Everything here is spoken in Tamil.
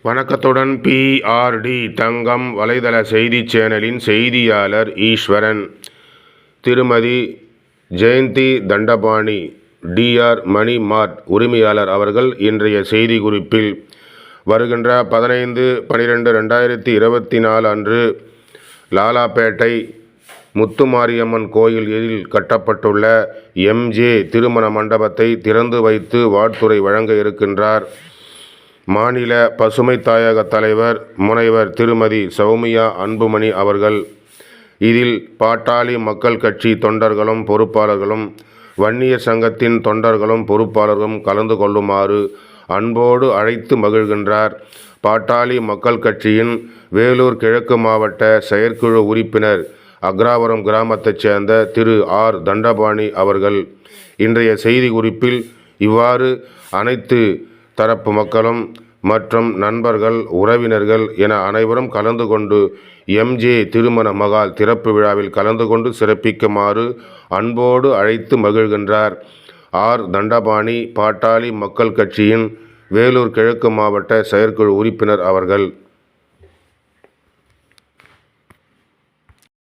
வணக்கத்துடன் PRD தங்கம் வலைதள செய்தி சேனலின் செய்தியாளர் ஈஸ்வரன். திருமதி ஜெயந்தி தண்டபாணி DR மணி மார்ட் உரிமையாளர் அவர்கள் இன்றைய செய்தி குறிப்பில் வருகின்ற 15/12/2024 அன்று லாலாப்பேட்டை முத்துமாரியம்மன் கோயில் எதிரில் கட்டப்பட்டுள்ள MJ திருமண மண்டபத்தை திறந்து வைத்து வாழ்த்துரை வழங்க இருக்கின்றார். மாநில பசுமை தாயக தலைவர் முனைவர் திருமதி சௌமியா அன்புமணி அவர்கள். இதில் பாட்டாளி மக்கள் கட்சி தொண்டர்களும் பொறுப்பாளர்களும் வன்னியர் சங்கத்தின் தொண்டர்களும் பொறுப்பாளர்களும் கலந்து கொள்ளுமாறு அன்போடு அழைத்து மகிழ்கின்றார். பாட்டாளி மக்கள் கட்சியின் வேலூர் கிழக்கு மாவட்ட செயற்குழு உறுப்பினர் அக்ராவரம் கிராமத்தைச் சேர்ந்த திரு R தண்டபாணி அவர்கள். இன்றைய செய்தி குறிப்பில் இவ்வாறு அனைத்து தரப்பு மக்களும் மற்றும் நண்பர்கள் உறவினர்கள் என அனைவரும் கலந்து கொண்டு MJ திருமண மகால் திறப்பு விழாவில் கலந்து கொண்டு சிறப்பிக்குமாறு அன்போடு அழைத்து மகிழ்கின்றார். R தண்டபாணி பாட்டாளி மக்கள் கட்சியின் வேலூர் கிழக்கு மாவட்ட செயற்குழு உறுப்பினர் அவர்கள்.